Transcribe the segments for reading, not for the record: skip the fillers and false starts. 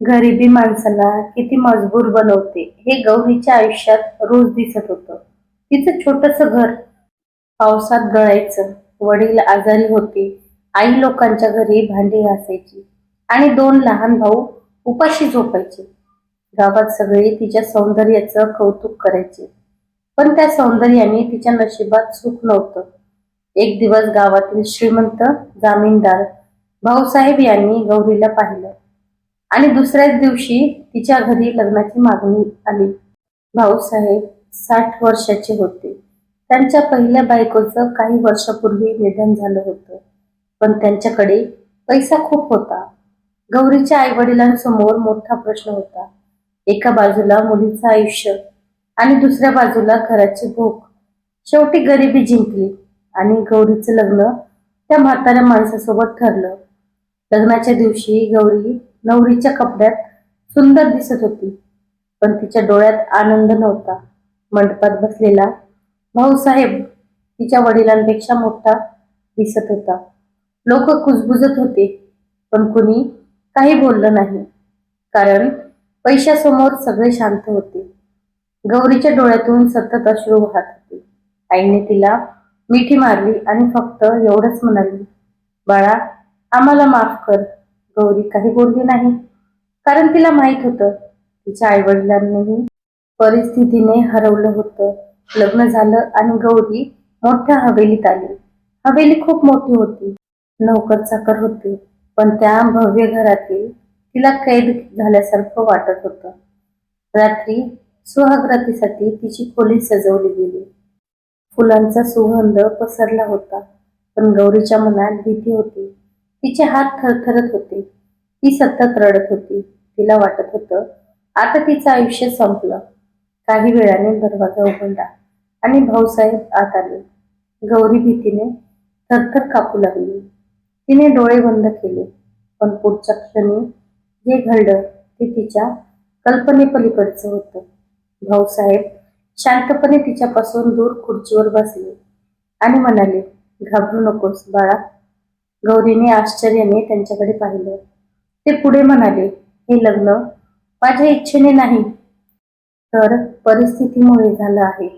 गरिबी माणसाला किती मजबूर बनवते हे गौरीच्या आयुष्यात रोज दिसत होतं. तिचं छोटस घर पावसात गळायचं, वडील आजारी होते, आई लोकांच्या घरी भांडी घासायची आणि दोन लहान भाऊ उपाशी झोपायचे. गावात सगळे तिच्या सौंदर्याचं कौतुक करायचे, पण त्या सौंदर्याने तिच्या नशिबात सुख नव्हतं. एक दिवस गावातील श्रीमंत जामीनदार भाऊसाहेब यांनी गौरीला पाहिलं आणि दुसऱ्याच दिवशी तिच्या घरी लग्नाची मागणी आली. भाऊसाहेब 60 वर्षाचे होते. त्यांच्या पहिल्या बायकोचं काही वर्षापूर्वी निधन झालं होतं, पण त्यांच्याकडे पैसा खूप होता. गौरीच्या आईवडिलांसमोर मोठा प्रश्न होता. एका बाजूला मुलीचं आयुष्य आणि दुसऱ्या बाजूला घराची भूक. शेवटी गरिबी जिंकली आणि गौरीचं लग्न त्या म्हाताऱ्या माणसासोबत ठरलं. लग्नाच्या दिवशी गौरी नवरीच्या कपड्यात सुंदर दिसत होती, पण तिच्या डोळ्यात आनंद नव्हता. मंडपात बसलेला भाऊसाहेब तिच्या वडिलांपेक्षा मोठा दिसत होता. लोक कुजबुजत होते, पण कुणी काही बोललं नाही, कारण पैशासमोर सगळे शांत होते. गौरीच्या डोळ्यातून सतत अश्रू वाहत होते. आईने तिला मिठी मारली आणि फक्त एवढंच म्हणाली, बाळा, आम्हाला माफ कर. गौरी काही बोलली नाही, कारण तिला माहित होतं तिच्या आईवडिलांनीही परिस्थितीने हरवलं होतं. लग्न झालं आणि गौरी मोठ्या हवेलीत आली. हवेली खूप मोठी होती, नोकर चाकर होते, पण त्या भव्य घरातील तिला कैद झाल्यासारखं वाटत होतं. रात्री सुहागरातीसाठी तिची खोली सजवली गेली. फुलांचा सुगंध पसरला होता, पण गौरीच्या मनात भीती होती. तिचे हात थरथरत होते. ती सतत रडत होती. तिला वाटत होतं आता तिचं आयुष्य संपलं. काही वेळाने दरवाजा उघडला आणि भाऊसाहेब आत आले. गौरी भीतीने थरथर कापू लागली. तिने डोळे बंद केले, पण पुढच्या क्षणी जे घडलं ते तिच्या कल्पनेपलीकडचं होतं. भाऊसाहेब शांतपणे तिच्यापासून दूर खुर्चीवर बसले आणि म्हणाले, घाबरू नकोस बाळा. गौरीने आश्चर्याने त्यांच्याकडे पाहिलं. ते पुढे म्हणाले, हे लग्न माझ्या इच्छेने नाही, तर परिस्थितीमुळे झालं आहे.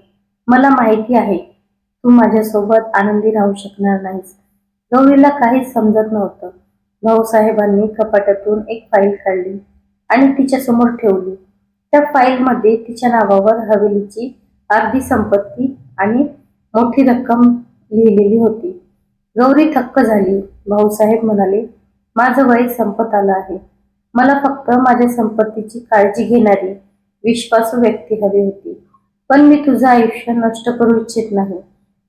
मला माहिती आहे तू माझ्यासोबत आनंदी राहू शकणार नाहीस. गौरीला काहीच समजत नव्हतं. भाऊसाहेबांनी कपाटातून एक फाईल काढली आणि तिच्यासमोर ठेवली. त्या फाईलमध्ये तिच्या नावावर हवेलीची अर्धी संपत्ती आणि मोठी रक्कम लिहिलेली होती. गौरी थक्क झाली. भाऊसाहेब म्हणाले, माझं वय संपत आलं आहे. मला फक्त माझ्या संपत्तीची काळजी घेणारी विश्वासू व्यक्ती हवी होती, पण मी तुझं आयुष्य नष्ट करू इच्छित नाही.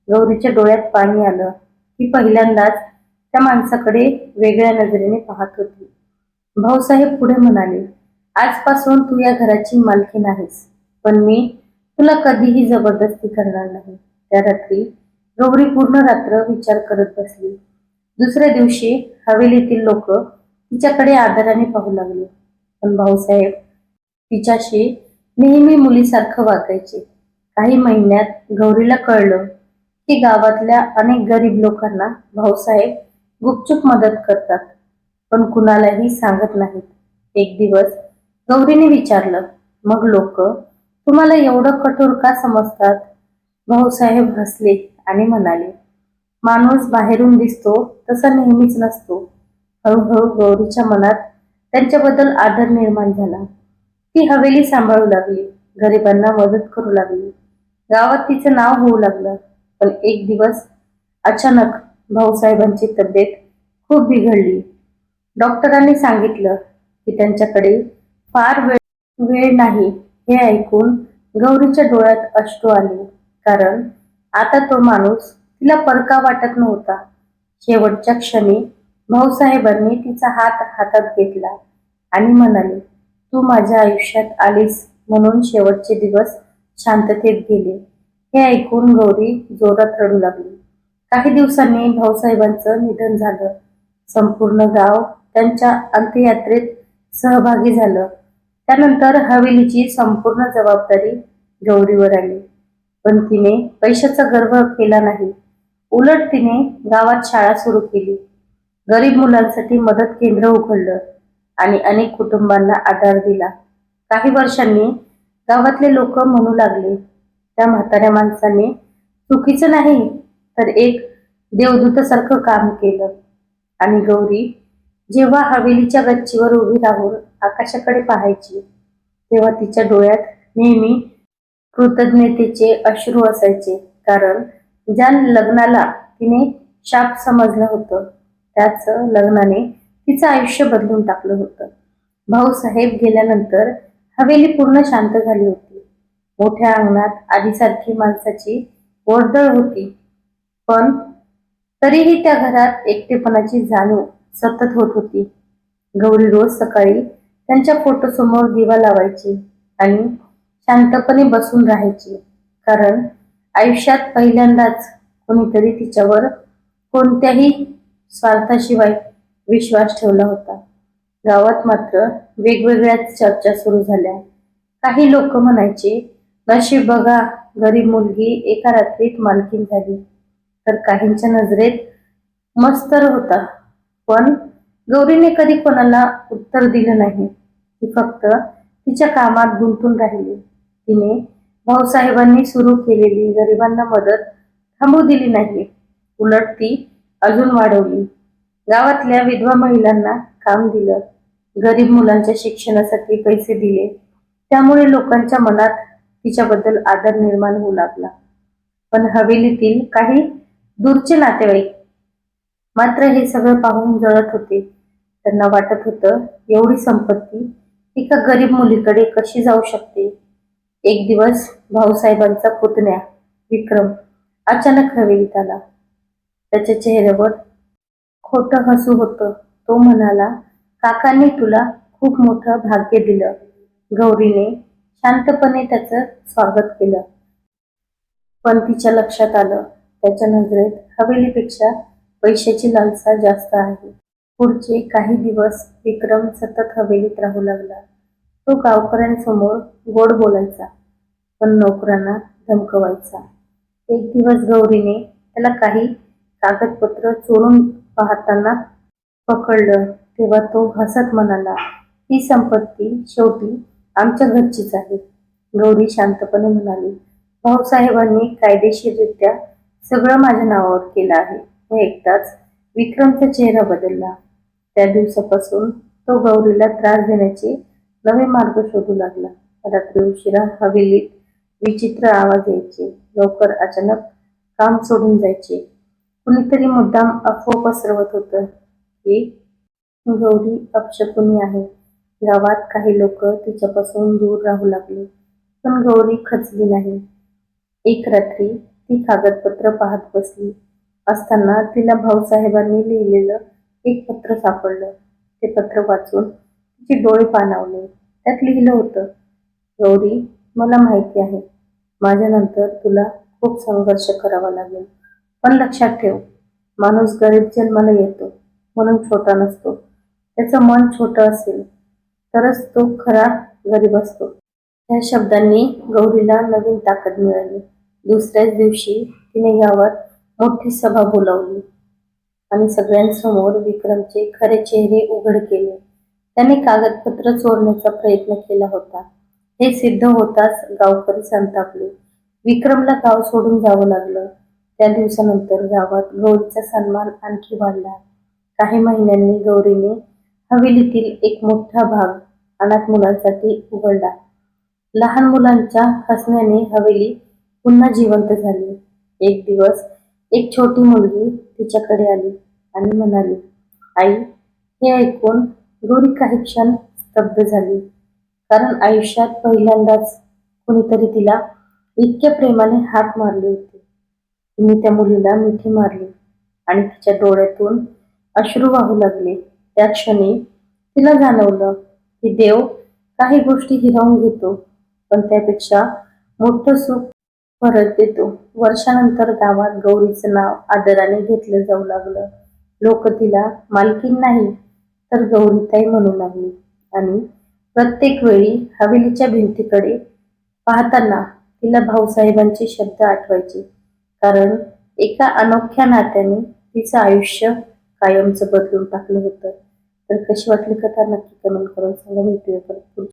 गौरीच्या डोळ्यात पाणी आलं. ती पहिल्यांदाच त्या माणसाकडे वेगळ्या नजरेने पाहत होती. भाऊसाहेब पुढे म्हणाले, आजपासून तू या घराची मालकीण आहेस, पण मी तुला कधीही जबरदस्ती करणार नाही. त्या रात्री गौरी पूर्ण रात्र विचार करत बसली. दुसऱ्या दिवशी हवेलीतील लोक तिच्याकडे आदराने पाहू लागले, पण भाऊसाहेब तिच्याशी नेहमी मुलीसारखं वागायचे. काही महिन्यात गौरीला कळलं की गावातल्या अनेक गरीब लोकांना भाऊसाहेब गुपचूप मदत करतात, पण कुणालाही सांगत नाहीत. एक दिवस गौरीने विचारलं, मग लोक तुम्हाला एवढं कठोर का समजतात? भाऊसाहेब हसले आणि म्हणाले, माणूस बाहेरून दिसतो तसा नेहमीच नसतो. हळूहळू गौरीच्या मनात त्यांच्याबद्दल आदर निर्माण झाला. ती हवेली सांभाळू लागली, गरिबांना मदत करू लागली. गावात तिचं नाव होऊ लागलं. पण एक दिवस अचानक भाऊसाहेबांची तब्येत खूप बिघडली. डॉक्टरांनी सांगितलं की त्यांच्याकडे फार वेळ नाही. हे ऐकून गौरीच्या डोळ्यात अश्रू आले, कारण आता तो माणूस तिला परका वाटत नव्हता. शेवटच्या क्षणी भाऊसाहेबांनी तिचा हात हातात घेतला आणि म्हणाले, तू माझ्या आयुष्यात आलीस म्हणून शेवटचे दिवस शांततेत गेले. हे ऐकून गौरी जोरात रडू लागली. काही दिवसांनी भाऊसाहेबांचं निधन झालं. संपूर्ण गाव त्यांच्या अंत्ययात्रेत सहभागी झालं. त्यानंतर हवेलीची संपूर्ण जबाबदारी गौरीवर आली. पण तिने पैशाचा गर्व केला नाही. उलट तिने गावात शाळा सुरू केली, गरीब मुलांसाठी मदत केंद्र उघडलं आणि अनेक कुटुंबांना आधार दिला. काही वर्षांनी गावातले लोक म्हणू लागले, त्या म्हाताऱ्या माणसाने चुकीचं नाही तर एक देवदूतासारखं काम केलं. आणि गौरी जेव्हा हवेलीच्या गच्चीवर उभी राहून आकाशाकडे पाहायची, तेव्हा तिच्या डोळ्यात नेहमी कृतज्ञतेचे अश्रू असायचे. कारण ज्या लग्नाला तिने शाप समजलं होतं, त्याच लग्नाने तिचं आयुष्य बदलून टाकलं होतं. भाऊसाहेब गेल्यानंतर हवेली पूर्ण शांत झाली होती. मोठ्या अंगणात आधीसारखी माणसाची वर्दळ होती, पण तरीही त्या घरात एकटेपणाची जाणीव सतत होत होती. गौरी रोज सकाळी त्यांच्या फोटोसमोर दिवा लावायची आणि शांतपणे बसून राहायची. कारण आयुष्यात पहिल्यांदाच कोणीतरी तिच्यावर कोणत्याही स्वार्थाशिवाय विश्वास ठेवला होता. गावात मात्र वेगवेगळ्या चर्चा सुरू झाल्या. काही लोक म्हणायचे, नशीब बघा, गरीब मुलगी एका रात्रीत मालकीण झाली. तर काहींच्या नजरेत मस्तर होता. पण गौरीने कधी कोणाला उत्तर दिलं नाही. ती फक्त तिच्या कामात गुंतून राहिली. तिने भाऊसाहेबांनी सुरू केलेली गरिबांना मदत थांबू दिली नाही, उलट ती अजून वाढवली. गावातल्या विधवा महिलांना काम दिलं, गरीब मुलांच्या शिक्षणासाठी पैसे दिले. त्यामुळे लोकांच्या मनात तिच्याबद्दल आदर निर्माण होऊ लागला. पण हवेलीतील काही दूरचे नातेवाईक मात्र हे सगळं पाहून जळत होते. त्यांना वाटत होतं, एवढी संपत्ती एका गरीब मुलीकडे कशी जाऊ शकते. एक दिवस भाऊसाहेबांचा पुतण्या विक्रम अचानक हवेलीत आला. त्याच्या चेहऱ्यावर खोटं हसू होतं. तो म्हणाला, काकांनी तुला खूप मोठं भाग्य दिलं. गौरीने शांतपणे त्याचं स्वागत केलं. पण तिच्या लक्षात आलं, त्याच्या नजरेत हवेलीपेक्षा पैशाची लालसा जास्त आहे. पुढचे काही दिवस विक्रम सतत हवेलीत राहू लागला. तो गावकऱ्यांसमोर गोड बोलायचा, पण नोकरांना धमकवायचा. एक दिवस गौरीने त्याला काही कागदपत्र चोरून पाहताना पकडलं. तेव्हा तो हसत म्हणाला, ही संपत्ती शेवटी आमच्या घरचीच आहे. गौरी शांतपणे म्हणाली, भाऊसाहेबांनी कायदेशीररित्या सगळं माझ्या नावावर केलं आहे. हे ऐकताच विक्रमचा चेहरा बदलला. त्या दिवसापासून तो गौरीला त्रास देण्याचे नवे मार्ग शोधू लागला. रात्री उशिरा हवेलीत विचित्र आवाज यायचे. लवकर अचानक काम सोडून जायचे. कुणीतरी मुद्दाम अफवा पसरवत होतं की गौरी अपशकुनी आहे. गावात काही लोक तिच्यापासून दूर राहू लागले, पण गौरी खचली नाही. एक रात्री ती कागदपत्र पाहत बसली असताना तिला भाऊसाहेबांनी लिहिलेलं एक पत्र सापडलं. ते पत्र वाचून तिचे डोळे पाणावले. त्यात लिहिलं होतं, गौरी, मला माहिती आहे, माझ्यानंतर तुला खूप संघर्ष करावा लागेल. पण लक्षात ठेव, माणूस गरीब जन्माला येतो म्हणून छोटा नसतो. त्याचं मन छोटं असेल तरच तो खरा गरीब असतो. त्या शब्दांनी गौरीला नवीन ताकद मिळाली. दुसऱ्याच दिवशी तिने गावात मोठी सभा बोलावली आणि सगळ्यांसमोर विक्रमचे खरे चेहरे उघड केले. त्याने कागदपत्र चोरण्याचा प्रयत्न केला होता हे सिद्ध होताच गावकरी संतापले. विक्रमला गाव सोडून जावं लागलं. त्या दिवसानंतर गावात गौरीचा सन्मान आणखी वाढला. काही महिन्यांनी गौरीने हवेलीतील एक मोठा भाग अनाथ मुलांसाठी उघडला. लहान मुलांच्या हसण्याने हवेली पुन्हा जिवंत झाली. एक दिवस एक छोटी मुलगी तिच्याकडे आली आणि म्हणाली, आई. हे ऐकून गौरी काही क्षण स्तब्ध झाली. कारण आयुष्यात पहिल्यांदाच कोणीतरी तिला इतक्या प्रेमाने हाक मारली होती. तिने त्या मुलीला मिठी मारली आणि तिच्या डोळ्यातून अश्रू वाहू लागले. त्या क्षणी तिला जाणवलं की देव काही गोष्टी हिरावून घेतो, पण त्यापेक्षा मोठं सुख परत देतो. वर्षानंतर गावात गौरीचं नाव आदराने घेतलं जाऊ लागलं. लोक तिला मालकीण नाही तर गौरीताई म्हणू लागली आणि प्रत्येक वेळी हवेलीच्या भिंतीकडे पाहताना तिला भाऊसाहेबांचे शब्द आठवायचे. कारण एका अनोख्या नात्याने तिचं आयुष्य कायमचं बदलून टाकलं होतं. तर कशी वाटली कथा नक्की कमेंट करून सांगा. भेटूया परत पुढच्या